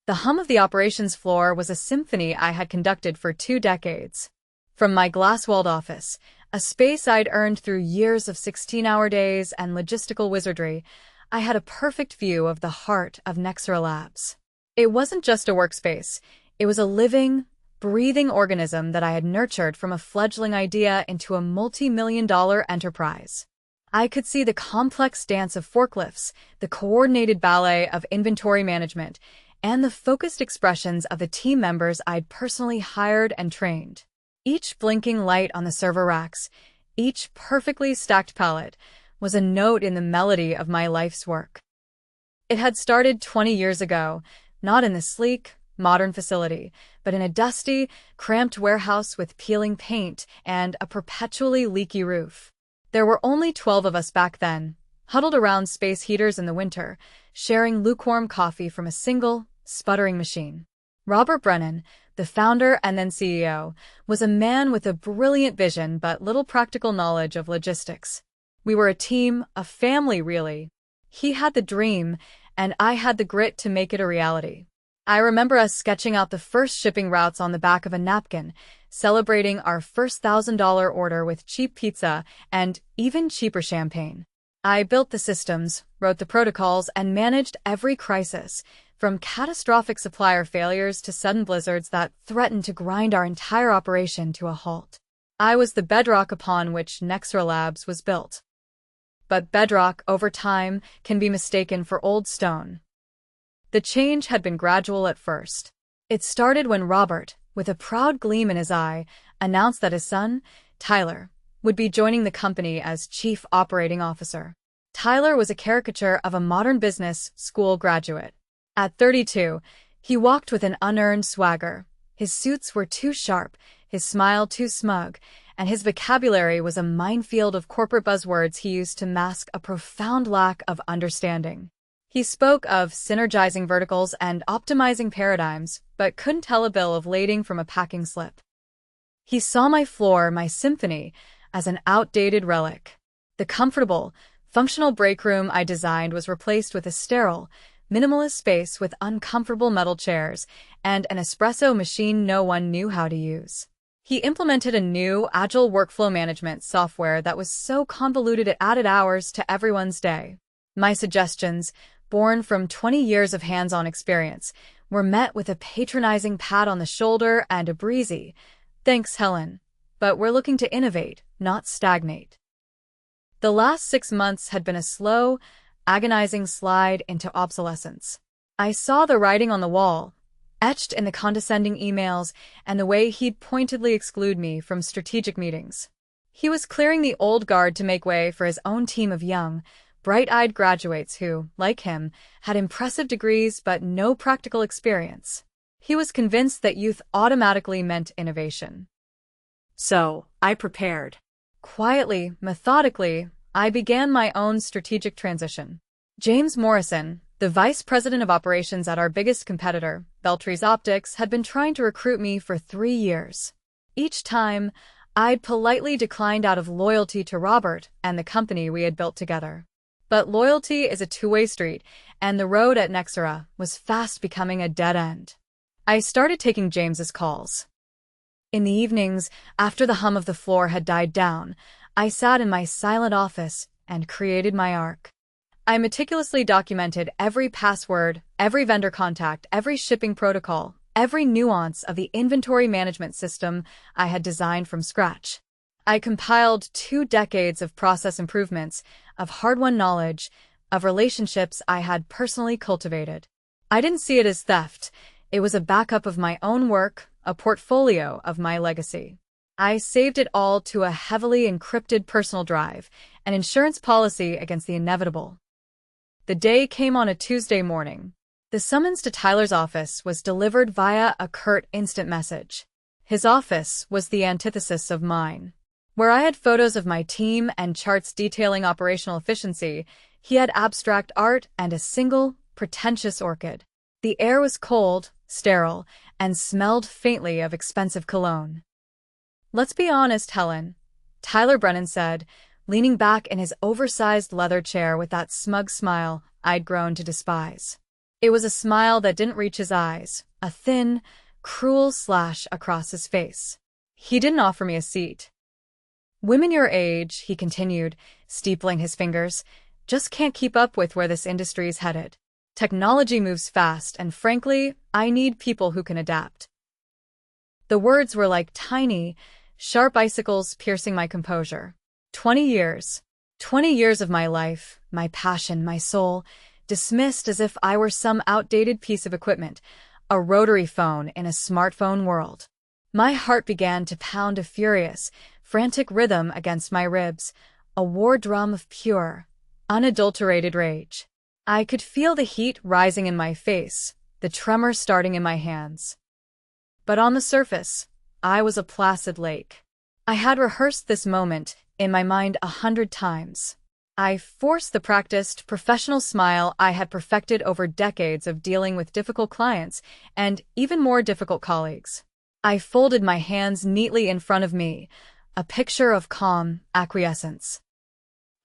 The hum of the operations floor was a symphony I had conducted for 2 decades. From my glass-walled office, a space I'd earned through years of 16-hour days and logistical wizardry, I had a perfect view of the heart of Nexera Labs. It wasn't just a workspace. It was a living, breathing organism that I had nurtured from a fledgling idea into a multi-million-dollar enterprise. I could see the complex dance of forklifts, the coordinated ballet of inventory management, and the focused expressions of the team members I'd personally hired and trained. Each blinking light on the server racks, each perfectly stacked pallet, was a note in the melody of my life's work. It had started 20 years ago, not in the sleek, modern facility, but in a dusty, cramped warehouse with peeling paint and a perpetually leaky roof. There were only 12 of us back then, huddled around space heaters in the winter, sharing lukewarm coffee from a single, sputtering machine. Robert Brennan, the founder and then CEO, was a man with a brilliant vision but little practical knowledge of logistics. We were a team, a family really. He had the dream, and I had the grit to make it a reality. I remember us sketching out the first shipping routes on the back of a napkin, celebrating our first $1,000 order with cheap pizza and even cheaper champagne. I built the systems, wrote the protocols, and managed every crisis, from catastrophic supplier failures to sudden blizzards that threatened to grind our entire operation to a halt. I was the bedrock upon which Nexera Labs was built. But bedrock, over time, can be mistaken for old stone. The change had been gradual at first. It started when Robert, with a proud gleam in his eye, announced that his son, Tyler, would be joining the company as Chief Operating Officer. Tyler was a caricature of a modern business school graduate. At 32, he walked with an unearned swagger. His suits were too sharp, his smile too smug, and his vocabulary was a minefield of corporate buzzwords he used to mask a profound lack of understanding. He spoke of synergizing verticals and optimizing paradigms, but couldn't tell a bill of lading from a packing slip. He saw my floor, my symphony, as an outdated relic. The comfortable, functional break room I designed was replaced with a sterile, minimalist space with uncomfortable metal chairs and an espresso machine no one knew how to use. He implemented a new, agile workflow management software that was so convoluted it added hours to everyone's day. My suggestions, born from 20 years of hands-on experience, were met with a patronizing pat on the shoulder and a breezy, "Thanks, Helen, but we're looking to innovate, not stagnate." The last 6 months had been a slow, agonizing slide into obsolescence. I saw the writing on the wall, etched in the condescending emails and the way he'd pointedly exclude me from strategic meetings. He was clearing the old guard to make way for his own team of young, bright-eyed graduates who, like him, had impressive degrees but no practical experience. He was convinced that youth automatically meant innovation. So, I prepared. Quietly, methodically, I began my own strategic transition. James Morrison, the vice president of operations at our biggest competitor, Beltries Optics, had been trying to recruit me for 3 years. Each time, I'd politely declined out of loyalty to Robert and the company we had built together. But loyalty is a two-way street, and the road at Nexera was fast becoming a dead end. I started taking James's calls. In the evenings, after the hum of the floor had died down, I sat in my silent office and created my arc. I meticulously documented every password, every vendor contact, every shipping protocol, every nuance of the inventory management system I had designed from scratch. I compiled 2 decades of process improvements, of hard-won knowledge, of relationships I had personally cultivated. I didn't see it as theft. It was a backup of my own work, a portfolio of my legacy. I saved it all to a heavily encrypted personal drive, an insurance policy against the inevitable. The day came on a Tuesday morning. The summons to Tyler's office was delivered via a curt instant message. His office was the antithesis of mine. Where I had photos of my team and charts detailing operational efficiency, he had abstract art and a single, pretentious orchid. The air was cold, sterile, and smelled faintly of expensive cologne. "Let's be honest, Helen," Tyler Brennan said, leaning back in his oversized leather chair with that smug smile I'd grown to despise. It was a smile that didn't reach his eyes, a thin, cruel slash across his face. He didn't offer me a seat. Women your age, he continued, steepling his fingers, just can't keep up with where this industry's headed. Technology moves fast, and frankly, I need people who can adapt. The words were like tiny, sharp icicles piercing my composure. 20 years. 20 years of my life, my passion, my soul, dismissed as if I were some outdated piece of equipment, a rotary phone in a smartphone world. My heart began to pound a furious, frantic rhythm against my ribs, a war drum of pure, unadulterated rage. I could feel the heat rising in my face, the tremor starting in my hands. But on the surface, I was a placid lake. I had rehearsed this moment in my mind 100 times. I forced the practiced, professional smile I had perfected over decades of dealing with difficult clients and even more difficult colleagues. I folded my hands neatly in front of me, a picture of calm acquiescence.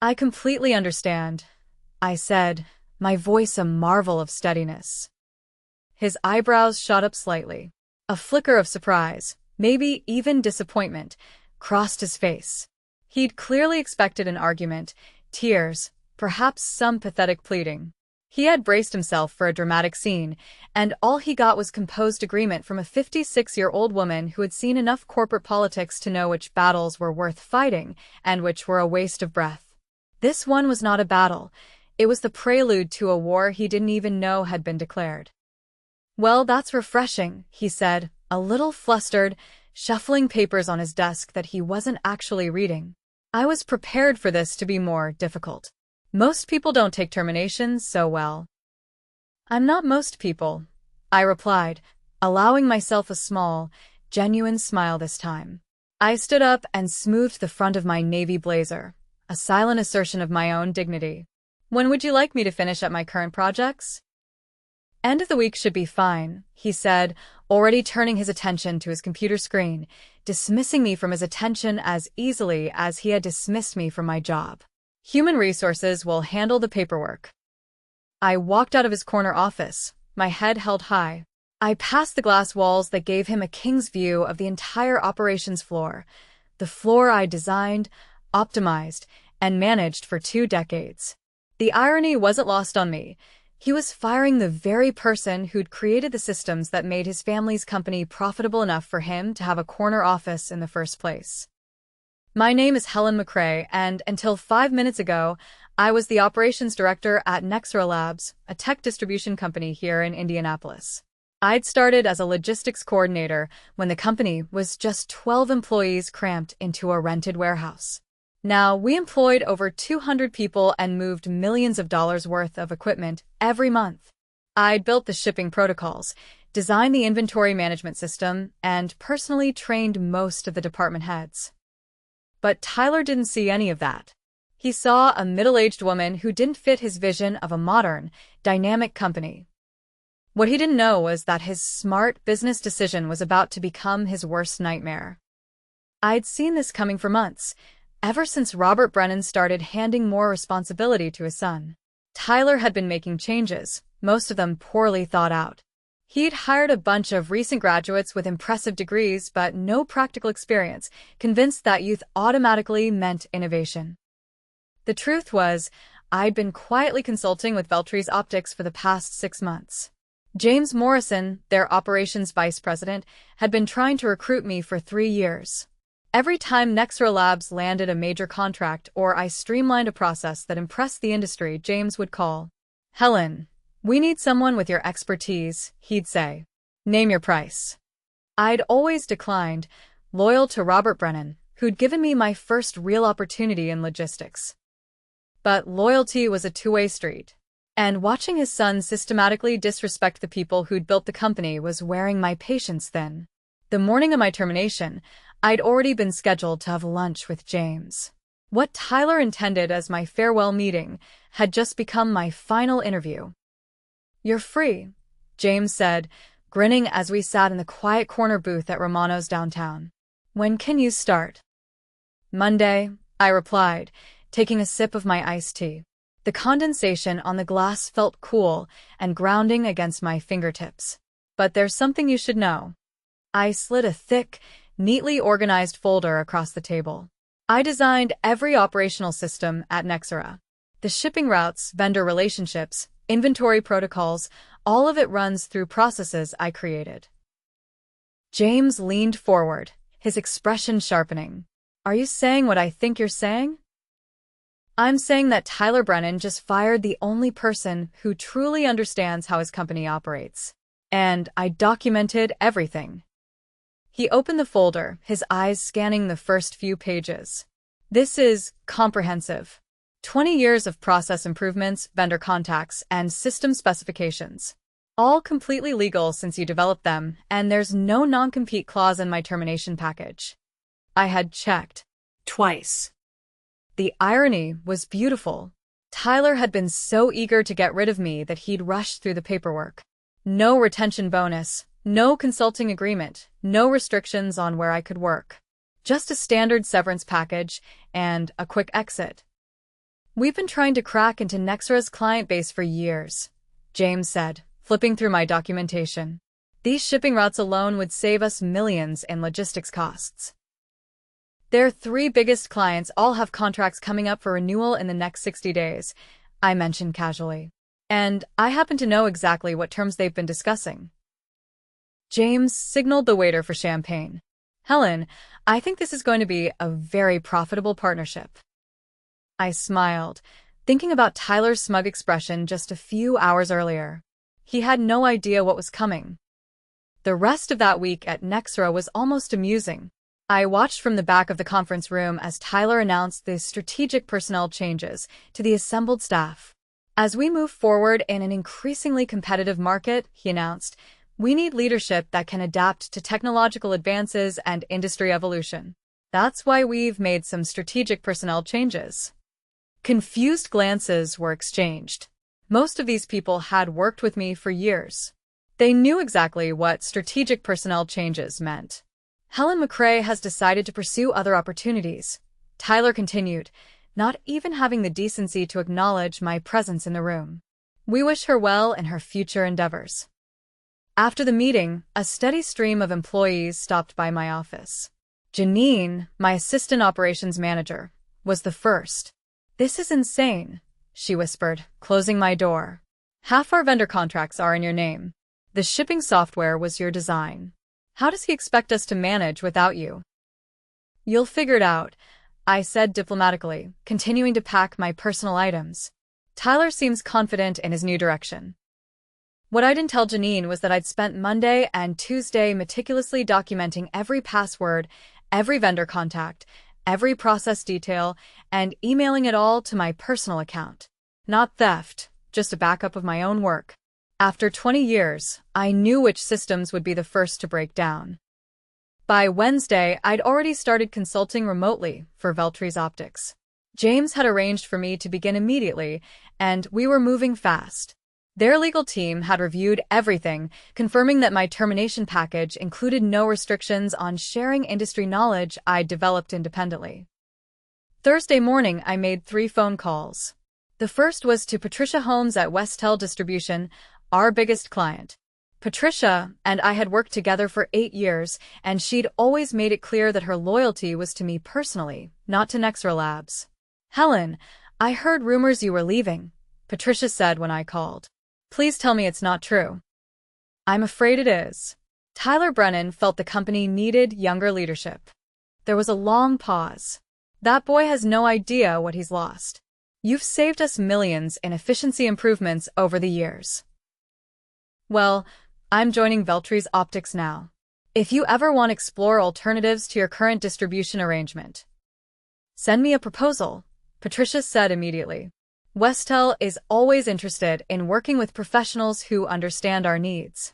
I completely understand, I said, my voice a marvel of steadiness. His eyebrows shot up slightly. A flicker of surprise, maybe even disappointment, crossed his face. He'd clearly expected an argument, tears, perhaps some pathetic pleading. He had braced himself for a dramatic scene, and all he got was composed agreement from a 56-year-old woman who had seen enough corporate politics to know which battles were worth fighting and which were a waste of breath. This one was not a battle. It was the prelude to a war he didn't even know had been declared. Well, that's refreshing, he said, a little flustered, shuffling papers on his desk that he wasn't actually reading. I was prepared for this to be more difficult. Most people don't take terminations so well. I'm not most people, I replied, allowing myself a small, genuine smile this time. I stood up and smoothed the front of my navy blazer, a silent assertion of my own dignity. When would you like me to finish up my current projects? End of the week should be fine, he said, already turning his attention to his computer screen, dismissing me from his attention as easily as he had dismissed me from my job. Human resources will handle the paperwork. I walked out of his corner office, my head held high. I passed the glass walls that gave him a king's view of the entire operations floor, the floor I designed, optimized, and managed for 2 decades. The irony wasn't lost on me. He was firing the very person who'd created the systems that made his family's company profitable enough for him to have a corner office in the first place. My name is Helen McRae, and until 5 minutes ago, I was the operations director at Nexra Labs, a tech distribution company here in Indianapolis. I'd started as a logistics coordinator when the company was just 12 employees cramped into a rented warehouse. Now, we employed over 200 people and moved millions of dollars worth of equipment every month. I'd built the shipping protocols, designed the inventory management system, and personally trained most of the department heads. But Tyler didn't see any of that. He saw a middle-aged woman who didn't fit his vision of a modern, dynamic company. What he didn't know was that his smart business decision was about to become his worst nightmare. I'd seen this coming for months, ever since Robert Brennan started handing more responsibility to his son. Tyler had been making changes, most of them poorly thought out. He'd hired a bunch of recent graduates with impressive degrees but no practical experience, convinced that youth automatically meant innovation. The truth was, I'd been quietly consulting with Veltre's Optics for the past 6 months. James Morrison, their operations vice president, had been trying to recruit me for 3 years. Every time Nexra Labs landed a major contract or I streamlined a process that impressed the industry, James would call. Helen, we need someone with your expertise, he'd say. Name your price. I'd always declined, loyal to Robert Brennan, who'd given me my first real opportunity in logistics. But loyalty was a two-way street. And watching his son systematically disrespect the people who'd built the company was wearing my patience thin. The morning of my termination, I'd already been scheduled to have lunch with James. What Tyler intended as my farewell meeting had just become my final interview. You're free, James said, grinning as we sat in the quiet corner booth at Romano's downtown. When can you start? Monday, I replied, taking a sip of my iced tea. The condensation on the glass felt cool and grounding against my fingertips. But there's something you should know. I slid a thick, neatly organized folder across the table. I designed every operational system at Nexera. The shipping routes, vendor relationships, inventory protocols, all of it runs through processes I created. James leaned forward, his expression sharpening. Are you saying what I think you're saying? I'm saying that Tyler Brennan just fired the only person who truly understands how his company operates. And I documented everything. He opened the folder, his eyes scanning the first few pages. This is comprehensive. 20 years of process improvements, vendor contacts, and system specifications. All completely legal since you developed them, and there's no non-compete clause in my termination package. I had checked. Twice. The irony was beautiful. Tyler had been so eager to get rid of me that he'd rushed through the paperwork. No retention bonus, no consulting agreement, no restrictions on where I could work. Just a standard severance package and a quick exit. We've been trying to crack into Nexera's client base for years, James said, flipping through my documentation. These shipping routes alone would save us millions in logistics costs. Their 3 biggest clients all have contracts coming up for renewal in the next 60 days, I mentioned casually. And I happen to know exactly what terms they've been discussing. James signaled the waiter for champagne. Helen, I think this is going to be a very profitable partnership. I smiled, thinking about Tyler's smug expression just a few hours earlier. He had no idea what was coming. The rest of that week at Nexera was almost amusing. I watched from the back of the conference room as Tyler announced the strategic personnel changes to the assembled staff. As we move forward in an increasingly competitive market, he announced, we need leadership that can adapt to technological advances and industry evolution. That's why we've made some strategic personnel changes. Confused glances were exchanged. Most of these people had worked with me for years. They knew exactly what strategic personnel changes meant. Helen McRae has decided to pursue other opportunities, Tyler continued, not even having the decency to acknowledge my presence in the room. We wish her well in her future endeavors. After the meeting, a steady stream of employees stopped by my office. Janine, my assistant operations manager, was the first. This is insane, she whispered, closing my door. Half our vendor contracts are in your name. The shipping software was your design. How does he expect us to manage without you? You'll figure it out, I said diplomatically, continuing to pack my personal items. Tyler seems confident in his new direction. What I didn't tell Janine was that I'd spent Monday and Tuesday meticulously documenting every password, every vendor contact, every process detail, and emailing it all to my personal account. Not theft, just a backup of my own work. After 20 years, I knew which systems would be the first to break down. By Wednesday, I'd already started consulting remotely for Veltries Optics. James had arranged for me to begin immediately, and we were moving fast. Their legal team had reviewed everything, confirming that my termination package included no restrictions on sharing industry knowledge I'd developed independently. Thursday morning, I made 3 phone calls. The first was to Patricia Holmes at Westel Distribution, our biggest client. Patricia and I had worked together for 8 years, and she'd always made it clear that her loyalty was to me personally, not to Nexera Labs. Helen, I heard rumors you were leaving, Patricia said when I called. Please tell me it's not true. I'm afraid it is. Tyler Brennan felt the company needed younger leadership. There was a long pause. That boy has no idea what he's lost. You've saved us millions in efficiency improvements over the years. Well, I'm joining Veltries Optics now. If you ever want to explore alternatives to your current distribution arrangement, send me a proposal, Patricia said immediately. Westel is always interested in working with professionals who understand our needs.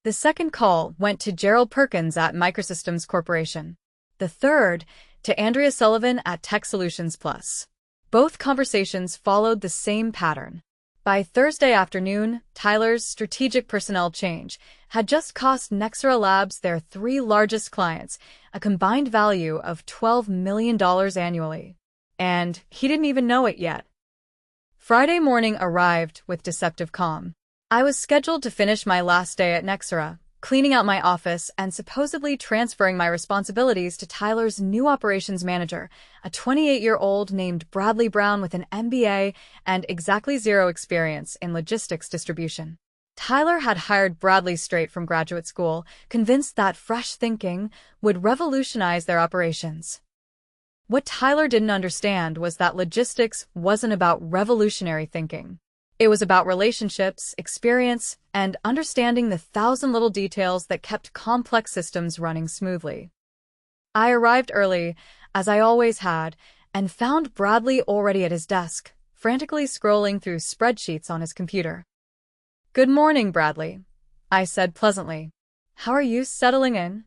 The second call went to Gerald Perkins at Microsystems Corporation. The third, to Andrea Sullivan at Tech Solutions Plus. Both conversations followed the same pattern. By Thursday afternoon, Tyler's strategic personnel change had just cost Nexera Labs their 3 largest clients a combined value of $12 million annually. And he didn't even know it yet. Friday morning arrived with deceptive calm. I was scheduled to finish my last day at Nexera, cleaning out my office and supposedly transferring my responsibilities to Tyler's new operations manager, a 28-year-old named Bradley Brown with an MBA and exactly zero experience in logistics distribution. Tyler had hired Bradley straight from graduate school, convinced that fresh thinking would revolutionize their operations. What Tyler didn't understand was that logistics wasn't about revolutionary thinking. It was about relationships, experience, and understanding the thousand little details that kept complex systems running smoothly. I arrived early, as I always had, and found Bradley already at his desk, frantically scrolling through spreadsheets on his computer. "Good morning, Bradley," I said pleasantly. "How are you settling in?"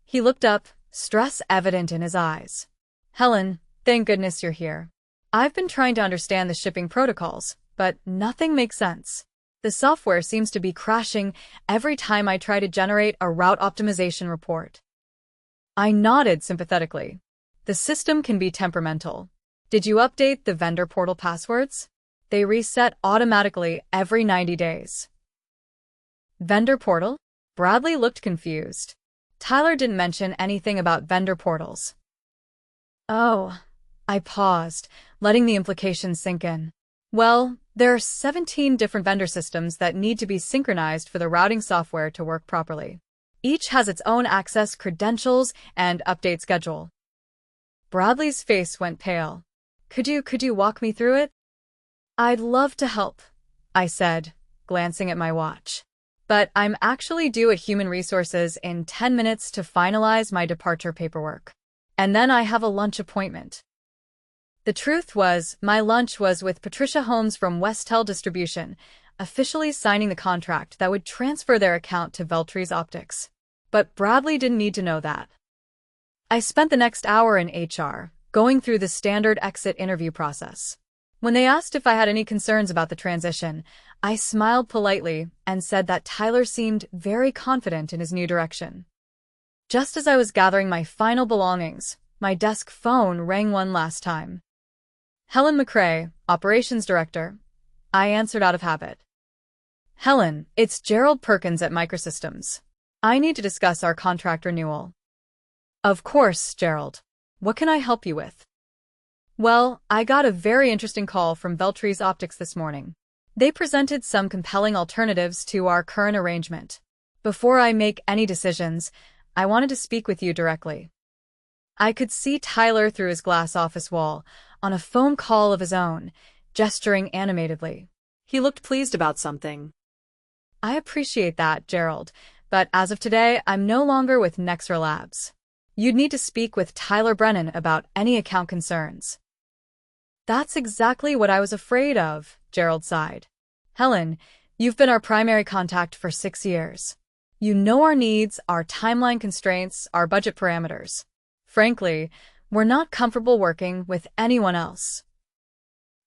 He looked up, stress evident in his eyes. "Helen, thank goodness you're here. I've been trying to understand the shipping protocols, but nothing makes sense. The software seems to be crashing every time I try to generate a route optimization report." I nodded sympathetically. The system can be temperamental. Did you update the vendor portal passwords? They reset automatically every 90 days. Vendor portal? Bradley looked confused. Tyler didn't mention anything about vendor portals. Oh, I paused, letting the implications sink in. Well, there are 17 different vendor systems that need to be synchronized for the routing software to work properly. Each has its own access credentials and update schedule. Bradley's face went pale. Could you walk me through it?" "I'd love to help," I said, glancing at my watch. "But I'm actually due at Human Resources in 10 minutes to finalize my departure paperwork. And then I have a lunch appointment." The truth was, my lunch was with Patricia Holmes from Westel Distribution, officially signing the contract that would transfer their account to Veltries Optics. But Bradley didn't need to know that. I spent the next hour in HR, going through the standard exit interview process. When they asked if I had any concerns about the transition, I smiled politely and said that Tyler seemed very confident in his new direction. Just as I was gathering my final belongings, my desk phone rang one last time. "Helen McRae, Operations Director," I answered out of habit. "Helen, it's Gerald Perkins at Microsystems. I need to discuss our contract renewal." "Of course, Gerald. What can I help you with?" "Well, I got a very interesting call from Veltries Optics this morning. They presented some compelling alternatives to our current arrangement. Before I make any decisions, I wanted to speak with you directly." I could see Tyler through his glass office wall, on a phone call of his own, gesturing animatedly. He looked pleased about something. "I appreciate that, Gerald, but as of today, I'm no longer with Nexera Labs. You'd need to speak with Tyler Brennan about any account concerns." "That's exactly what I was afraid of," Gerald sighed. "Helen, you've been our primary contact for 6 years. You know our needs, our timeline constraints, our budget parameters. Frankly, we're not comfortable working with anyone else."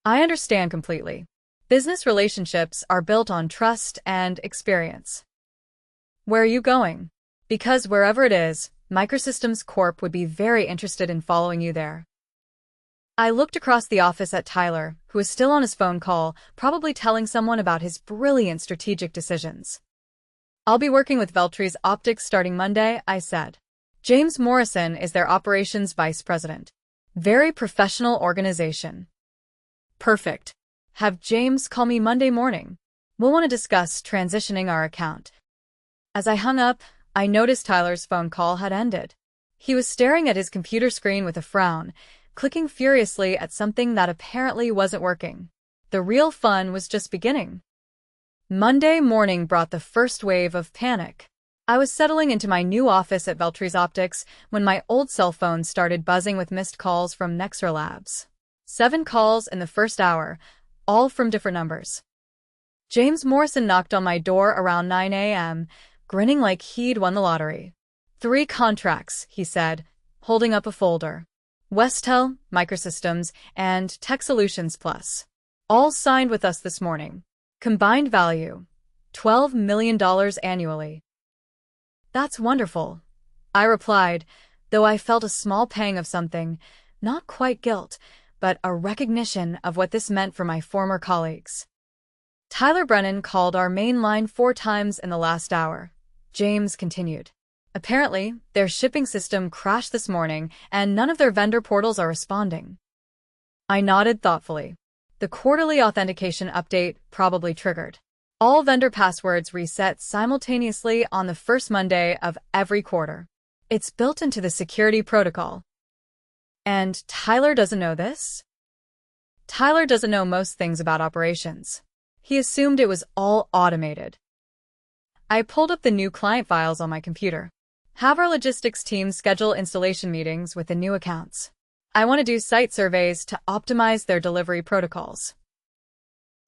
I understand completely. Business relationships are built on trust and experience. "Where are you going?" "Because wherever it is, Microsystems Corp would be very interested in following you there." I looked across the office at Tyler, who was still on his phone call, probably telling someone about his brilliant strategic decisions. "I'll be working with Veltries Optics starting Monday," I said. "James Morrison is their operations vice president. Very professional organization." "Perfect. Have James call me Monday morning. We'll want to discuss transitioning our account." As I hung up, I noticed Tyler's phone call had ended. He was staring at his computer screen with a frown, clicking furiously at something that apparently wasn't working. The real fun was just beginning. Monday morning brought the first wave of panic. I was settling into my new office at Veltries Optics when my old cell phone started buzzing with missed calls from Nexera Labs. 7 calls in the first hour, all from different numbers. James Morrison knocked on my door around 9 a.m., grinning like he'd won the lottery. 3 contracts, he said, holding up a folder. Westel, Microsystems, and Tech Solutions Plus. All signed with us this morning. Combined value, $12 million annually. That's wonderful, I replied, though I felt a small pang of something, not quite guilt, but a recognition of what this meant for my former colleagues. Tyler Brennan called our main line 4 times in the last hour. James continued. Apparently, their shipping system crashed this morning and none of their vendor portals are responding. I nodded thoughtfully. The quarterly authentication update probably triggered. All vendor passwords reset simultaneously on the first Monday of every quarter. It's built into the security protocol. And Tyler doesn't know this? Tyler doesn't know most things about operations. He assumed it was all automated. I pulled up the new client files on my computer. Have our logistics team schedule installation meetings with the new accounts. I want to do site surveys to optimize their delivery protocols.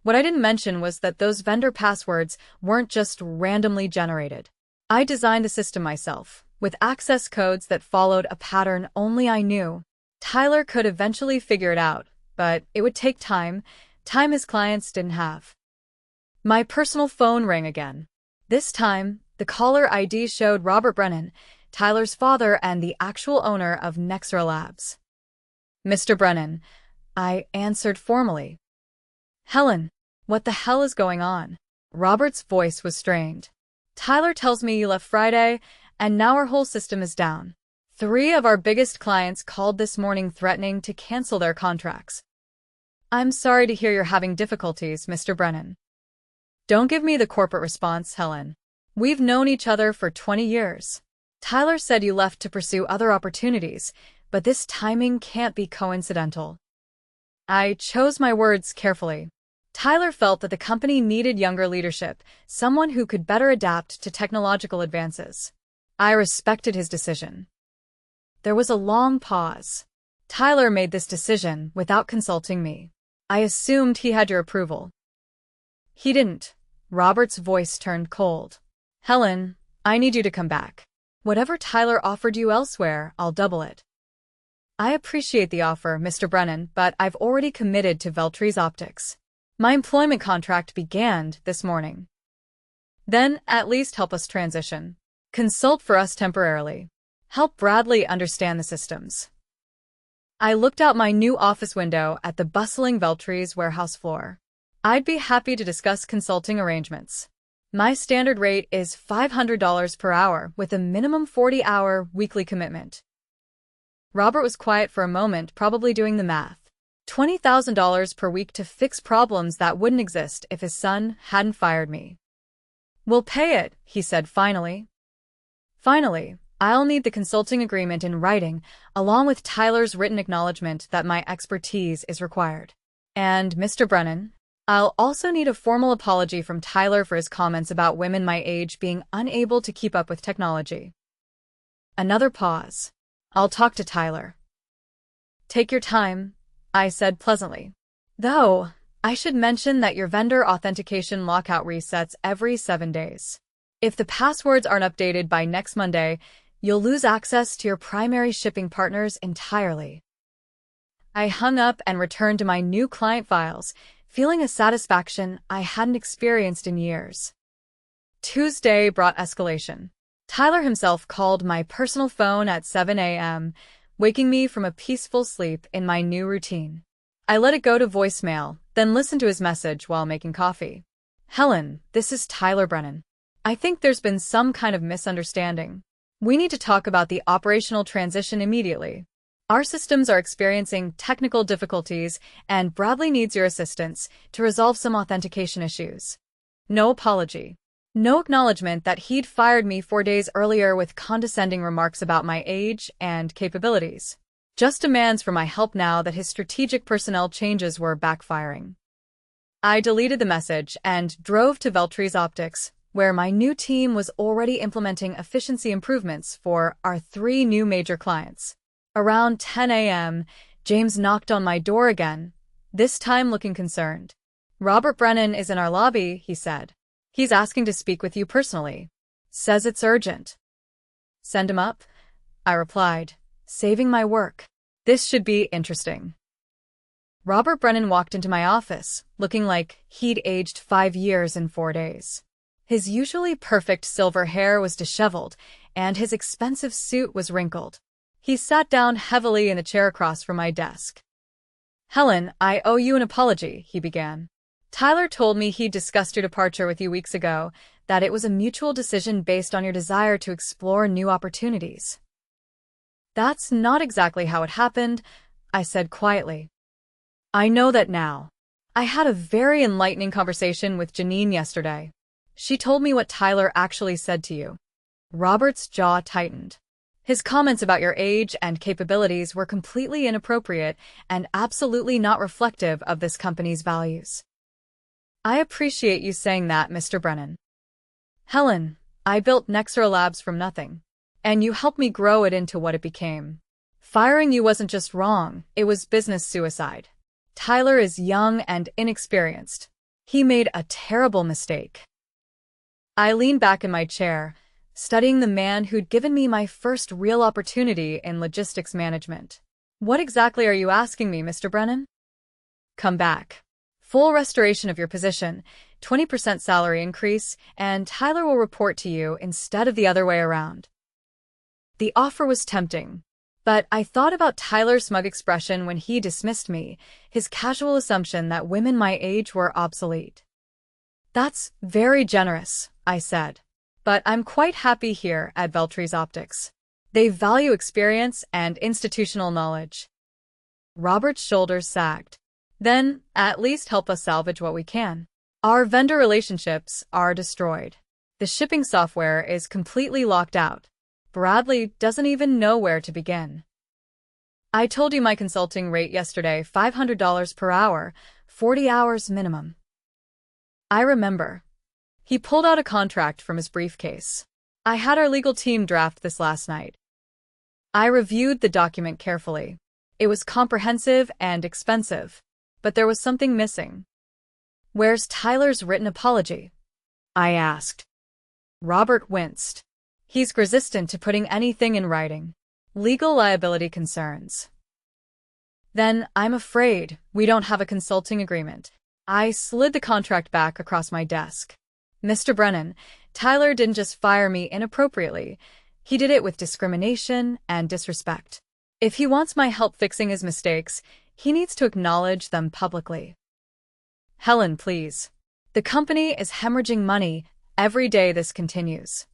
What I didn't mention was that those vendor passwords weren't just randomly generated. I designed the system myself, with access codes that followed a pattern only I knew. Tyler could eventually figure it out, but it would take time his clients didn't have. My personal phone rang again. This time, the caller ID showed Robert Brennan, Tyler's father and the actual owner of Nexera Labs. Mr. Brennan, I answered formally. Helen, what the hell is going on? Robert's voice was strained. Tyler tells me you left Friday, and now our whole system is down. 3 of our biggest clients called this morning threatening to cancel their contracts. I'm sorry to hear you're having difficulties, Mr. Brennan. Don't give me the corporate response, Helen. We've known each other for 20 years. Tyler said you left to pursue other opportunities, but this timing can't be coincidental. I chose my words carefully. Tyler felt that the company needed younger leadership, someone who could better adapt to technological advances. I respected his decision. There was a long pause. Tyler made this decision without consulting me. I assumed he had your approval. He didn't. Robert's voice turned cold. Helen, I need you to come back. Whatever Tyler offered you elsewhere, I'll double it. I appreciate the offer, Mr. Brennan, but I've already committed to Veltries Optics. My employment contract began this morning. Then, at least help us transition. Consult for us temporarily. Help Bradley understand the systems. I looked out my new office window at the bustling Veltries warehouse floor. I'd be happy to discuss consulting arrangements. My standard rate is $500 per hour with a minimum 40-hour weekly commitment. Robert was quiet for a moment, probably doing the math. $20,000 per week to fix problems that wouldn't exist if his son hadn't fired me. We'll pay it, he said finally. Finally, I'll need the consulting agreement in writing, along with Tyler's written acknowledgement that my expertise is required. And, Mr. Brennan, I'll also need a formal apology from Tyler for his comments about women my age being unable to keep up with technology. Another pause. I'll talk to Tyler. Take your time, I said pleasantly. Though, I should mention that your vendor authentication lockout resets every 7 days. If the passwords aren't updated by next Monday, you'll lose access to your primary shipping partners entirely. I hung up and returned to my new client files, feeling a satisfaction I hadn't experienced in years. Tuesday brought escalation. Tyler himself called my personal phone at 7 a.m., waking me from a peaceful sleep in my new routine. I let it go to voicemail, then listened to his message while making coffee. Helen, this is Tyler Brennan. I think there's been some kind of misunderstanding. We need to talk about the operational transition immediately. Our systems are experiencing technical difficulties, and Bradley needs your assistance to resolve some authentication issues. No apology. No acknowledgement that he'd fired me 4 days earlier with condescending remarks about my age and capabilities. Just demands for my help now that his strategic personnel changes were backfiring. I deleted the message and drove to Veltries Optics, where my new team was already implementing efficiency improvements for our 3 new major clients. Around 10 a.m., James knocked on my door again, this time looking concerned. Robert Brennan is in our lobby, he said. He's asking to speak with you personally. Says it's urgent. Send him up, I replied, saving my work. This should be interesting. Robert Brennan walked into my office, looking like he'd aged 5 years in 4 days. His usually perfect silver hair was disheveled, and his expensive suit was wrinkled. He sat down heavily in the chair across from my desk. Helen, I owe you an apology, he began. Tyler told me he discussed your departure with you weeks ago, that it was a mutual decision based on your desire to explore new opportunities. That's not exactly how it happened, I said quietly. I know that now. I had a very enlightening conversation with Janine yesterday. She told me what Tyler actually said to you. Robert's jaw tightened. His comments about your age and capabilities were completely inappropriate and absolutely not reflective of this company's values. I appreciate you saying that, Mr. Brennan. Helen, I built Nexera Labs from nothing, and you helped me grow it into what it became. Firing you wasn't just wrong, it was business suicide. Tyler is young and inexperienced. He made a terrible mistake. I leaned back in my chair, studying the man who'd given me my first real opportunity in logistics management. What exactly are you asking me, Mr. Brennan? Come back. Full restoration of your position, 20% salary increase, and Tyler will report to you instead of the other way around. The offer was tempting, but I thought about Tyler's smug expression when he dismissed me, his casual assumption that women my age were obsolete. That's very generous, I said. But I'm quite happy here at Veltries Optics. They value experience and institutional knowledge. Robert's shoulders sagged. Then, at least help us salvage what we can. Our vendor relationships are destroyed. The shipping software is completely locked out. Bradley doesn't even know where to begin. I told you my consulting rate yesterday, $500 per hour, 40 hours minimum. I remember. He pulled out a contract from his briefcase. I had our legal team draft this last night. I reviewed the document carefully. It was comprehensive and expensive, but there was something missing. Where's Tyler's written apology? I asked. Robert winced. He's resistant to putting anything in writing. Legal liability concerns. Then I'm afraid we don't have a consulting agreement. I slid the contract back across my desk. Mr. Brennan, Tyler didn't just fire me inappropriately. He did it with discrimination and disrespect. If he wants my help fixing his mistakes, he needs to acknowledge them publicly. Helen, please. The company is hemorrhaging money every day this continues.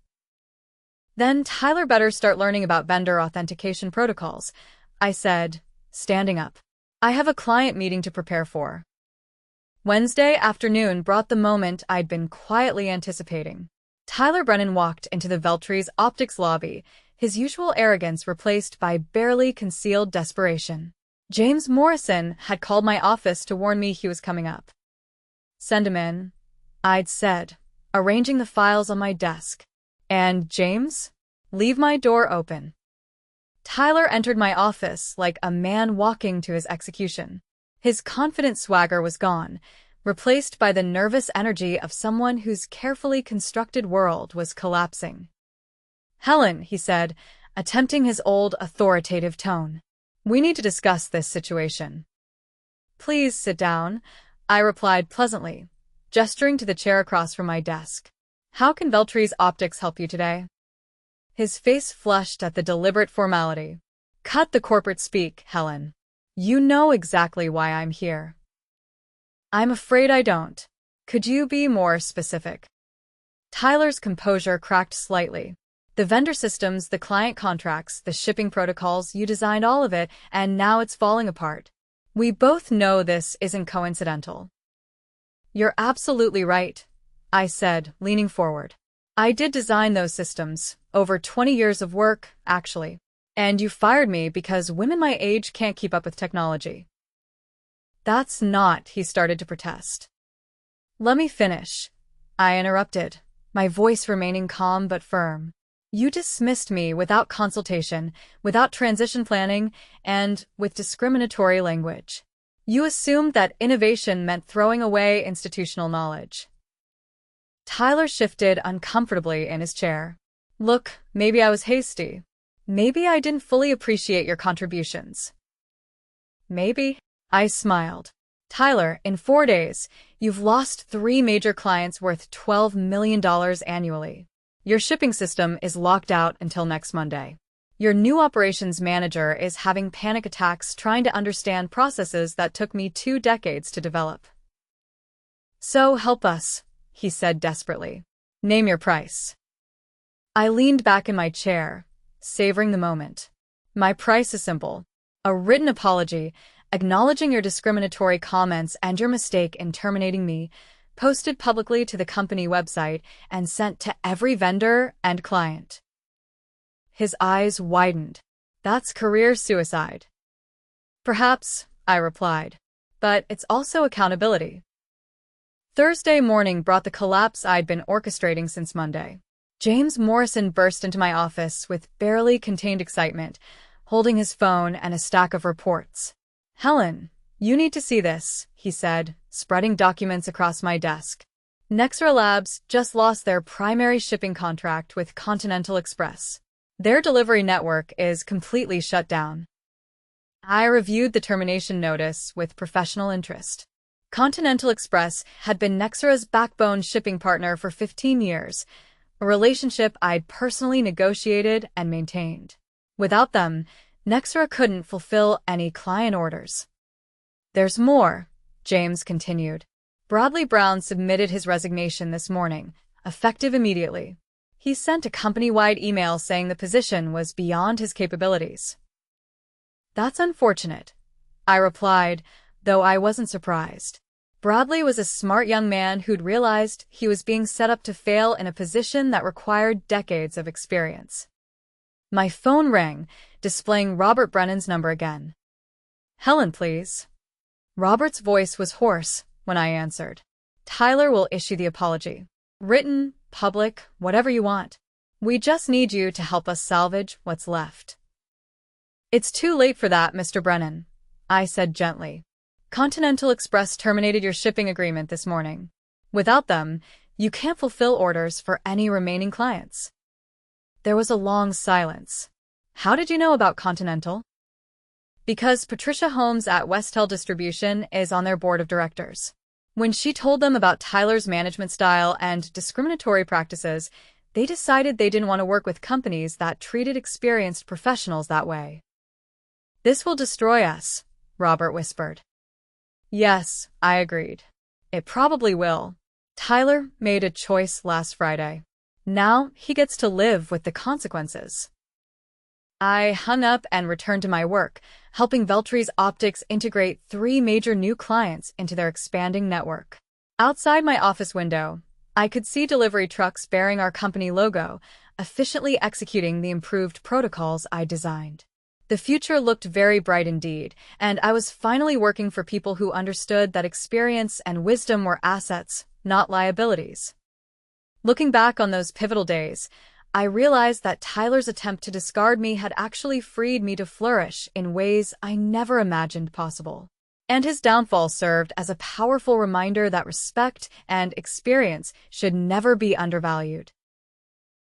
Then Tyler better start learning about vendor authentication protocols, I said, standing up. I have a client meeting to prepare for. Wednesday afternoon brought the moment I'd been quietly anticipating. Tyler Brennan walked into the Veltries Optics lobby, his usual arrogance replaced by barely concealed desperation. James Morrison had called my office to warn me he was coming up. Send him in, I'd said, arranging the files on my desk. And James? Leave my door open. Tyler entered my office like a man walking to his execution. His confident swagger was gone, replaced by the nervous energy of someone whose carefully constructed world was collapsing. Helen, he said, attempting his old authoritative tone. We need to discuss this situation. Please sit down, I replied pleasantly, gesturing to the chair across from my desk. How can Veltries Optics help you today? His face flushed at the deliberate formality. Cut the corporate speak, Helen. You know exactly why I'm here. I'm afraid I don't. Could you be more specific? Tyler's composure cracked slightly. The vendor systems, the client contracts, the shipping protocols, you designed all of it, and now it's falling apart. We both know this isn't coincidental. You're absolutely right, I said, leaning forward. I did design those systems, over 20 years of work, actually. And you fired me because women my age can't keep up with technology. That's not, he started to protest. Let me finish, I interrupted, my voice remaining calm but firm. You dismissed me without consultation, without transition planning, and with discriminatory language. You assumed that innovation meant throwing away institutional knowledge. Tyler shifted uncomfortably in his chair. Look, maybe I was hasty. Maybe I didn't fully appreciate your contributions. Maybe, I smiled. Tyler, in 4 days, you've lost 3 major clients worth $12 million annually. Your shipping system is locked out until next Monday. Your new operations manager is having panic attacks trying to understand processes that took me 2 decades to develop. So help us, he said desperately. Name your price. I leaned back in my chair, savoring the moment. My price is simple. A written apology, acknowledging your discriminatory comments and your mistake in terminating me, posted publicly to the company website and sent to every vendor and client. His eyes widened. That's career suicide. Perhaps, I replied. But it's also accountability. Thursday morning brought the collapse I'd been orchestrating since Monday. James Morrison burst into my office with barely contained excitement, holding his phone and a stack of reports. Helen, you need to see this, he said, spreading documents across my desk. Nexra Labs just lost their primary shipping contract with Continental Express. Their delivery network is completely shut down. I reviewed the termination notice with professional interest. Continental Express had been Nexra's backbone shipping partner for 15 years, a relationship I'd personally negotiated and maintained. Without them, Nexra couldn't fulfill any client orders. There's more, James continued. Bradley Brown submitted his resignation this morning, effective immediately. He sent a company-wide email saying the position was beyond his capabilities. That's unfortunate, I replied, though I wasn't surprised. Bradley was a smart young man who'd realized he was being set up to fail in a position that required decades of experience. My phone rang, displaying Robert Brennan's number again. Helen, please. Robert's voice was hoarse when I answered. Tyler will issue the apology. Written, public, whatever you want. We just need you to help us salvage what's left. It's too late for that, Mr. Brennan, I said gently. Continental Express terminated your shipping agreement this morning. Without them, you can't fulfill orders for any remaining clients. There was a long silence. How did you know about Continental? Because Patricia Holmes at Westel Distribution is on their board of directors. When she told them about Tyler's management style and discriminatory practices, they decided they didn't want to work with companies that treated experienced professionals that way. This will destroy us, Robert whispered. Yes, I agreed. It probably will. Tyler made a choice last Friday. Now he gets to live with the consequences. I hung up and returned to my work, helping Veltris Optics integrate 3 major new clients into their expanding network. Outside my office window, I could see delivery trucks bearing our company logo, efficiently executing the improved protocols I designed. The future looked very bright indeed, and I was finally working for people who understood that experience and wisdom were assets, not liabilities. Looking back on those pivotal days, I realized that Tyler's attempt to discard me had actually freed me to flourish in ways I never imagined possible. And his downfall served as a powerful reminder that respect and experience should never be undervalued.